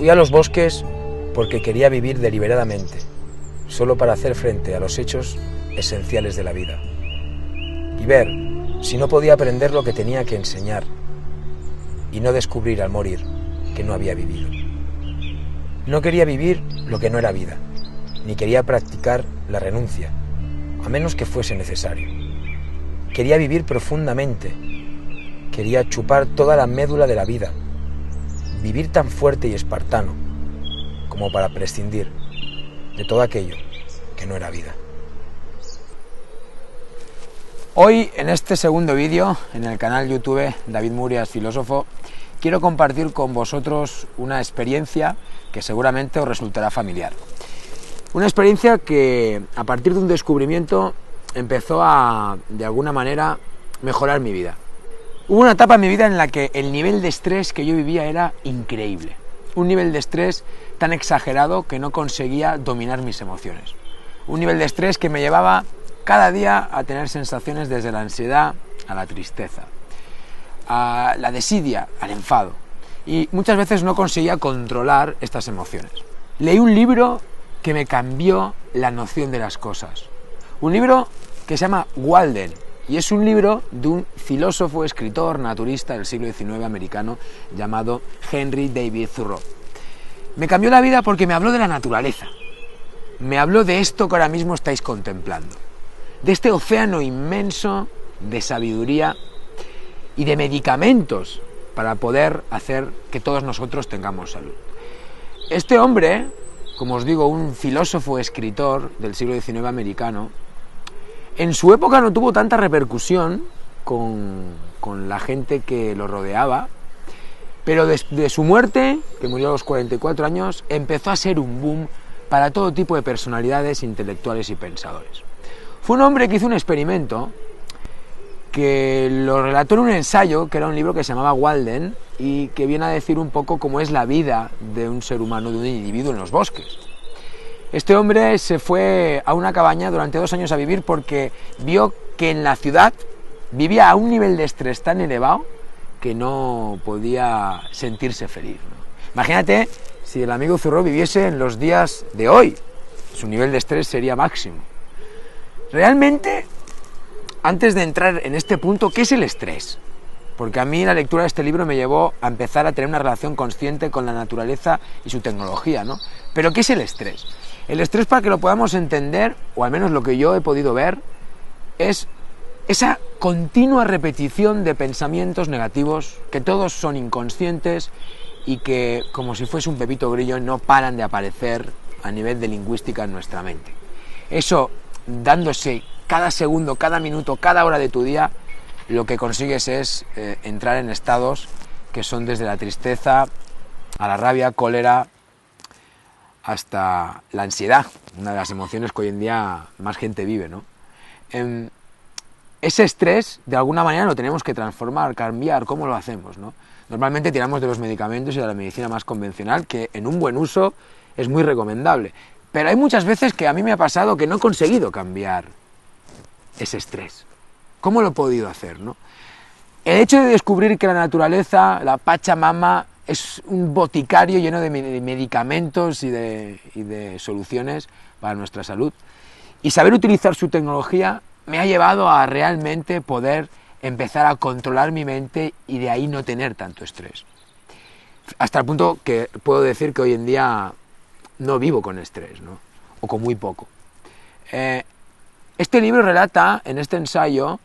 Fui a los bosques porque quería vivir deliberadamente, solo para hacer frente a los hechos esenciales de la vida. Y ver si no podía aprender lo que tenía que enseñar y no descubrir al morir que no había vivido. No quería vivir lo que no era vida, ni quería practicar la renuncia, a menos que fuese necesario. Quería vivir profundamente, quería chupar toda la médula de la vida, vivir tan fuerte y espartano como para prescindir de todo aquello que no era vida. Hoy, en este segundo vídeo, en el canal YouTube David Murias Filósofo, quiero compartir con vosotros una experiencia que seguramente os resultará familiar. Una experiencia que, a partir de un descubrimiento, empezó a, de alguna manera, mejorar mi vida. Hubo una etapa en mi vida en la que el nivel de estrés que yo vivía era increíble. Un nivel de estrés tan exagerado que no conseguía dominar mis emociones. Un nivel de estrés que me llevaba cada día a tener sensaciones desde la ansiedad a la tristeza, a la desidia, al enfado. Y muchas veces no conseguía controlar estas emociones. Leí un libro que me cambió la noción de las cosas. Un libro que se llama Walden, y es un libro de un filósofo, escritor, naturista del siglo XIX americano llamado Henry David Thoreau. Me cambió la vida porque me habló de la naturaleza. Me habló de esto que ahora mismo estáis contemplando, de este océano inmenso de sabiduría y de medicamentos para poder hacer que todos nosotros tengamos salud. Este hombre, como os digo, un filósofo escritor del siglo XIX americano, en su época no tuvo tanta repercusión con la gente que lo rodeaba, pero desde su muerte, que murió a los 44 años, empezó a ser un boom para todo tipo de personalidades intelectuales y pensadores. Fue un hombre que hizo un experimento que lo relató en un ensayo, que era un libro que se llamaba Walden, y que viene a decir un poco cómo es la vida de un ser humano, de un individuo en los bosques. Este hombre se fue a una cabaña durante 2 años a vivir porque vio que en la ciudad vivía a un nivel de estrés tan elevado que no podía sentirse feliz, ¿no? Imagínate si el amigo Thoreau viviese en los días de hoy, su nivel de estrés sería máximo. Realmente, antes de entrar en este punto, ¿qué es el estrés? Porque a mí la lectura de este libro me llevó a empezar a tener una relación consciente con la naturaleza y su tecnología, ¿no? Pero ¿qué es el estrés? El estrés, para que lo podamos entender, o al menos lo que yo he podido ver, es esa continua repetición de pensamientos negativos que todos son inconscientes y que, como si fuese un pepito grillo, no paran de aparecer a nivel de lingüística en nuestra mente. Eso, dándose cada segundo, cada minuto, cada hora de tu día, lo que consigues es entrar en estados que son desde la tristeza a la rabia, cólera, hasta la ansiedad, una de las emociones que hoy en día más gente vive, ¿no? Ese estrés, de alguna manera, lo tenemos que transformar, cambiar. ¿Cómo lo hacemos, no? Normalmente tiramos de los medicamentos y de la medicina más convencional, que en un buen uso es muy recomendable. Pero hay muchas veces que a mí me ha pasado que no he conseguido cambiar ese estrés. ¿Cómo lo he podido hacer, no? El hecho de descubrir que la naturaleza, la Pachamama, es un boticario lleno de medicamentos y de soluciones para nuestra salud, y saber utilizar su tecnología me ha llevado a realmente poder empezar a controlar mi mente y de ahí no tener tanto estrés. Hasta el punto que puedo decir que hoy en día no vivo con estrés, ¿no? O con muy poco. Este libro relata, en este ensayo,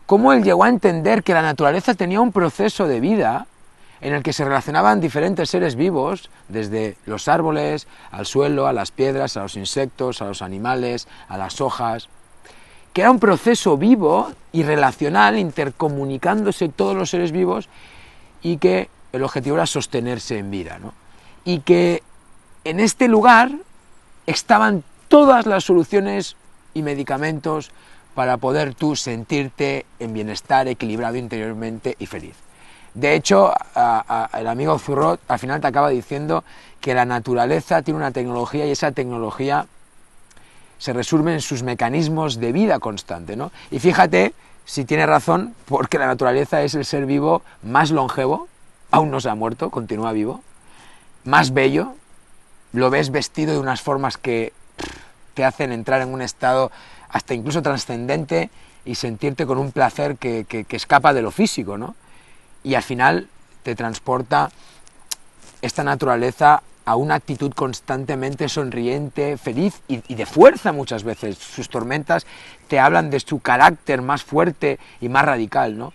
cómo él llegó a entender que la naturaleza tenía un proceso de vida en el que se relacionaban diferentes seres vivos, desde los árboles, al suelo, a las piedras, a los insectos, a los animales, a las hojas, que era un proceso vivo y relacional, intercomunicándose todos los seres vivos, y que el objetivo era sostenerse en vida, ¿no? Y que en este lugar estaban todas las soluciones y medicamentos para poder tú sentirte en bienestar, equilibrado interiormente y feliz. De hecho, el amigo Thoreau al final te acaba diciendo que la naturaleza tiene una tecnología y esa tecnología se resume en sus mecanismos de vida constante, ¿no? Y fíjate si tiene razón, porque la naturaleza es el ser vivo más longevo, aún no se ha muerto, continúa vivo, más bello, lo ves vestido de unas formas que te hacen entrar en un estado hasta incluso trascendente y sentirte con un placer que escapa de lo físico, ¿no? Y al final te transporta esta naturaleza a una actitud constantemente sonriente, feliz y de fuerza muchas veces. Sus tormentas te hablan de su carácter más fuerte y más radical, ¿no?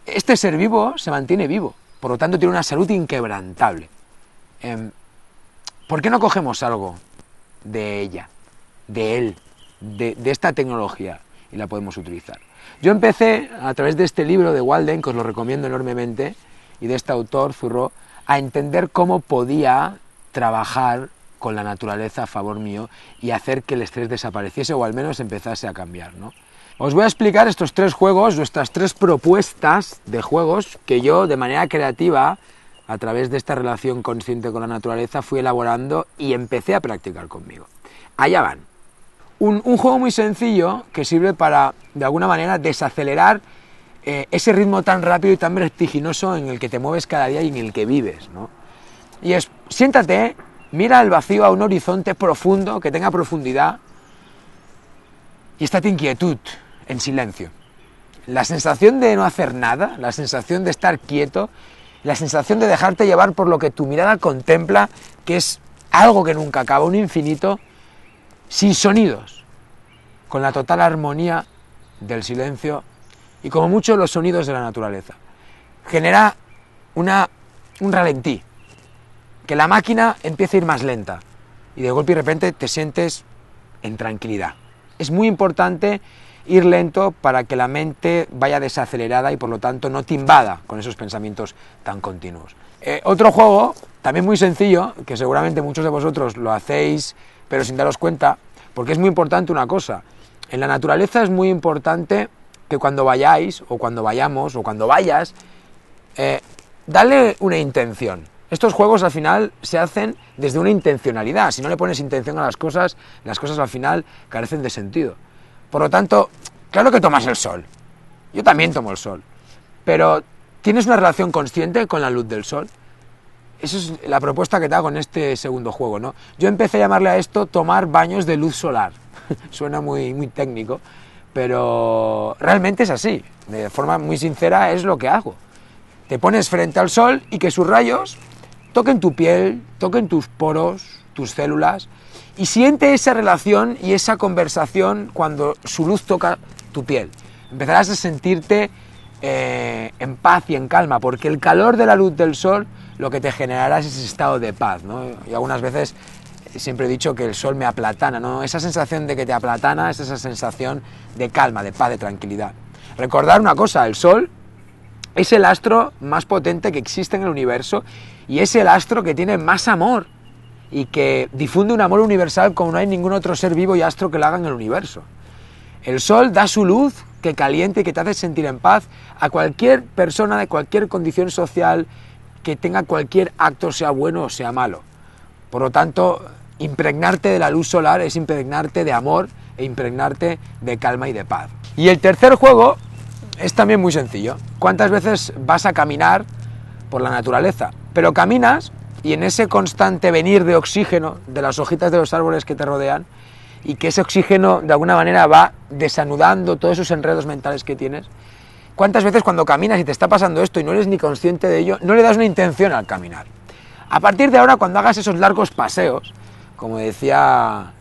Este ser vivo se mantiene vivo, por lo tanto tiene una salud inquebrantable. ¿Por qué no cogemos algo de ella, de él, de esta tecnología y la podemos utilizar? Yo empecé a través de este libro de Walden, que os lo recomiendo enormemente, y de este autor, Thoreau, a entender cómo podía trabajar con la naturaleza a favor mío y hacer que el estrés desapareciese o al menos empezase a cambiar, ¿no? Os voy a explicar estos 3 juegos, nuestras 3 propuestas de juegos que yo de manera creativa, a través de esta relación consciente con la naturaleza, fui elaborando y empecé a practicar conmigo. Allá van. Un juego muy sencillo que sirve para, de alguna manera, desacelerar ese ritmo tan rápido y tan vertiginoso en el que te mueves cada día y en el que vives, ¿no? Y es, siéntate, mira al vacío, a un horizonte profundo, que tenga profundidad, y estate en quietud, en silencio. La sensación de no hacer nada, la sensación de estar quieto, la sensación de dejarte llevar por lo que tu mirada contempla, que es algo que nunca acaba, un infinito, sin sonidos, con la total armonía del silencio y como mucho los sonidos de la naturaleza. Genera un ralentí, que la máquina empieza a ir más lenta y de golpe y repente te sientes en tranquilidad. Es muy importante ir lento para que la mente vaya desacelerada y por lo tanto no te invada con esos pensamientos tan continuos. Otro juego, también muy sencillo, que seguramente muchos de vosotros lo hacéis pero sin daros cuenta, porque es muy importante una cosa. En la naturaleza es muy importante que cuando vayáis, o cuando vayamos, o cuando vayas, dale una intención. Estos juegos al final se hacen desde una intencionalidad. Si no le pones intención a las cosas al final carecen de sentido. Por lo tanto, claro que tomas el sol. Yo también tomo el sol. Pero, ¿tienes una relación consciente con la luz del sol? Esa es la propuesta que te hago en este segundo juego, ¿no? Yo empecé a llamarle a esto tomar baños de luz solar. Suena muy, muy técnico, pero realmente es así. De forma muy sincera es lo que hago. Te pones frente al sol y que sus rayos toquen tu piel, toquen tus poros, tus células, y siente esa relación y esa conversación cuando su luz toca tu piel. Empezarás a sentirte en paz y en calma, porque el calor de la luz del sol lo que te generará es ese estado de paz, ¿no? Y algunas veces siempre he dicho que el sol me aplatana, ¿no? Esa sensación de que te aplatana es esa sensación de calma, de paz, de tranquilidad. Recordar una cosa, el sol es el astro más potente que existe en el universo y es el astro que tiene más amor y que difunde un amor universal como no hay ningún otro ser vivo y astro que lo haga en el universo. El sol da su luz que caliente y que te hace sentir en paz a cualquier persona de cualquier condición social que tenga cualquier acto, sea bueno o sea malo. Por lo tanto, impregnarte de la luz solar es impregnarte de amor e impregnarte de calma y de paz. Y el tercer juego es también muy sencillo. ¿Cuántas veces vas a caminar por la naturaleza? Pero caminas y en ese constante venir de oxígeno de las hojitas de los árboles que te rodean y que ese oxígeno de alguna manera va desanudando todos esos enredos mentales que tienes. ¿Cuántas veces cuando caminas y te está pasando esto y no eres ni consciente de ello, no le das una intención al caminar? A partir de ahora, cuando hagas esos largos paseos, como decía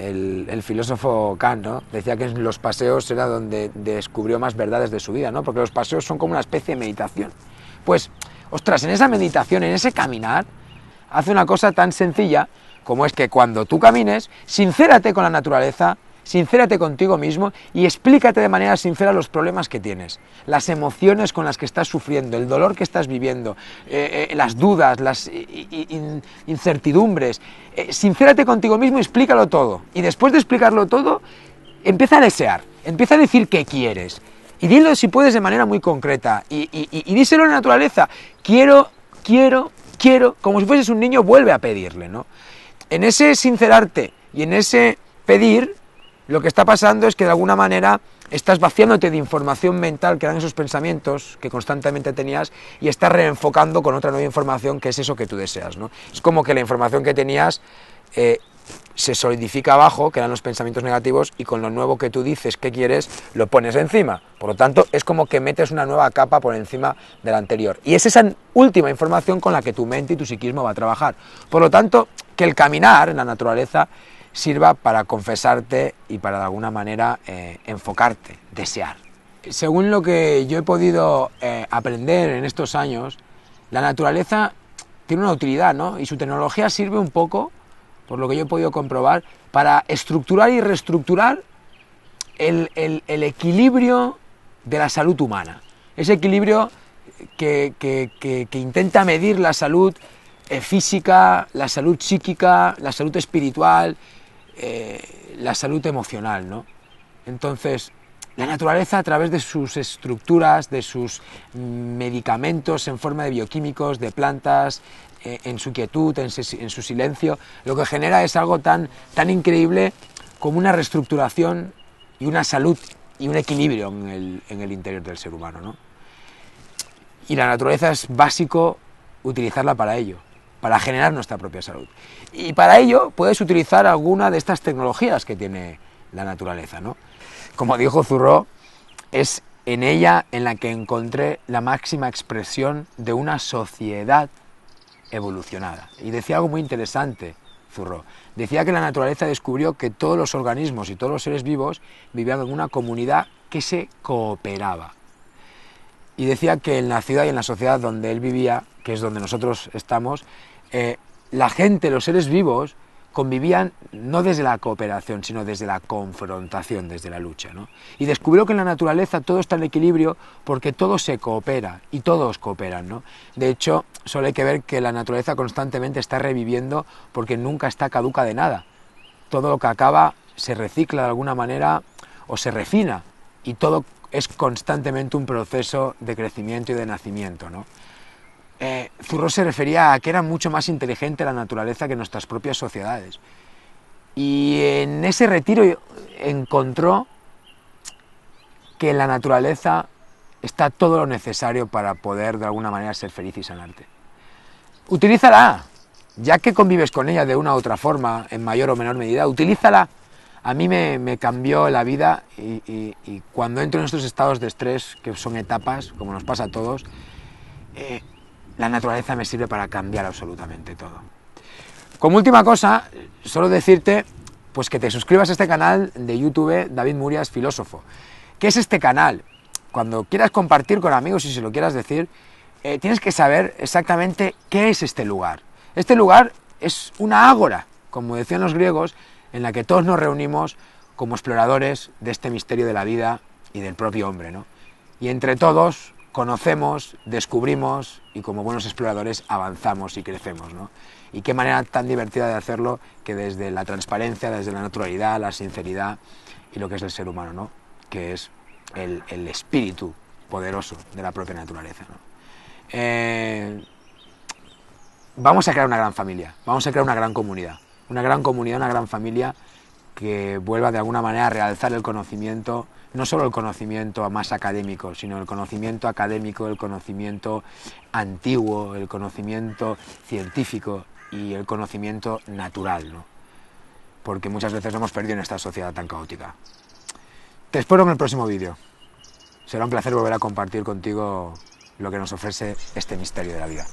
el filósofo Kant, ¿no? Decía que en los paseos era donde descubrió más verdades de su vida, ¿no? Porque los paseos son como una especie de meditación. Pues, ostras, en esa meditación, en ese caminar, hace una cosa tan sencilla como es que cuando tú camines, sincérate con la naturaleza, sincérate contigo mismo y explícate de manera sincera los problemas que tienes, las emociones con las que estás sufriendo, el dolor que estás viviendo, las dudas, las incertidumbres. Sincérate contigo mismo y explícalo todo. Y después de explicarlo todo, empieza a desear, empieza a decir qué quieres. Y dilo si puedes de manera muy concreta. Y díselo a la naturaleza. Quiero, como si fueses un niño, vuelve a pedirle, ¿no? En ese sincerarte y en ese pedir, lo que está pasando es que de alguna manera estás vaciándote de información mental que eran esos pensamientos que constantemente tenías y estás reenfocando con otra nueva información que es eso que tú deseas, ¿no? Es como que la información que tenías se solidifica abajo, que eran los pensamientos negativos, y con lo nuevo que tú dices que quieres, lo pones encima. Por lo tanto, es como que metes una nueva capa por encima de la anterior. Y es esa última información con la que tu mente y tu psiquismo va a trabajar. Por lo tanto, que el caminar en la naturaleza sirva para confesarte y para de alguna manera enfocarte, desear. Según lo que yo he podido aprender en estos años, la naturaleza tiene una utilidad, ¿no? Y su tecnología sirve un poco, por lo que yo he podido comprobar, para estructurar y reestructurar el equilibrio de la salud humana. Ese equilibrio que intenta medir la salud física, la salud psíquica, la salud espiritual, la salud emocional, ¿no? Entonces, la naturaleza, a través de sus estructuras, de sus medicamentos en forma de bioquímicos, de plantas, en su quietud, en su silencio, lo que genera es algo tan increíble como una reestructuración y una salud y un equilibrio en el interior del ser humano, ¿no? Y la naturaleza es básico utilizarla para ello, para generar nuestra propia salud. Y para ello puedes utilizar alguna de estas tecnologías que tiene la naturaleza, ¿no? Como dijo Thoreau, es en ella en la que encontré la máxima expresión de una sociedad evolucionada. Y decía algo muy interesante, Thoreau. Decía que la naturaleza descubrió que todos los organismos y todos los seres vivos vivían en una comunidad que se cooperaba. Y decía que en la ciudad y en la sociedad donde él vivía, que es donde nosotros estamos, la gente, los seres vivos, convivían no desde la cooperación, sino desde la confrontación, desde la lucha, ¿no? Y descubrió que en la naturaleza todo está en equilibrio porque todo se coopera y todos cooperan, ¿no? De hecho, solo hay que ver que la naturaleza constantemente está reviviendo porque nunca está caduca de nada. Todo lo que acaba se recicla de alguna manera o se refina, y todo es constantemente un proceso de crecimiento y de nacimiento, ¿no? Thoreau se refería a que era mucho más inteligente la naturaleza que nuestras propias sociedades. Y en ese retiro encontró que en la naturaleza está todo lo necesario para poder de alguna manera ser feliz y sanarte. Utilízala, ya que convives con ella de una u otra forma, en mayor o menor medida, utilízala. A mí me cambió la vida y cuando entro en estos estados de estrés, que son etapas, como nos pasa a todos, la naturaleza me sirve para cambiar absolutamente todo. Como última cosa, solo decirte pues que te suscribas a este canal de YouTube, David Murias Filósofo. ¿Qué es este canal? Cuando quieras compartir con amigos y si lo quieras decir, tienes que saber exactamente qué es este lugar. Este lugar es una ágora, como decían los griegos, en la que todos nos reunimos como exploradores de este misterio de la vida y del propio hombre, ¿no? Y entre todos conocemos, descubrimos y como buenos exploradores avanzamos y crecemos, ¿no? Y qué manera tan divertida de hacerlo que desde la transparencia, desde la naturalidad, la sinceridad y lo que es el ser humano, ¿no? Que es el espíritu poderoso de la propia naturaleza, ¿no? Vamos a crear una gran familia, vamos a crear una gran comunidad, una gran familia que vuelva de alguna manera a realzar el conocimiento, no solo el conocimiento más académico, sino el conocimiento académico, el conocimiento antiguo, el conocimiento científico y el conocimiento natural, ¿no? Porque muchas veces lo hemos perdido en esta sociedad tan caótica. Te espero en el próximo vídeo. Será un placer volver a compartir contigo lo que nos ofrece este misterio de la vida.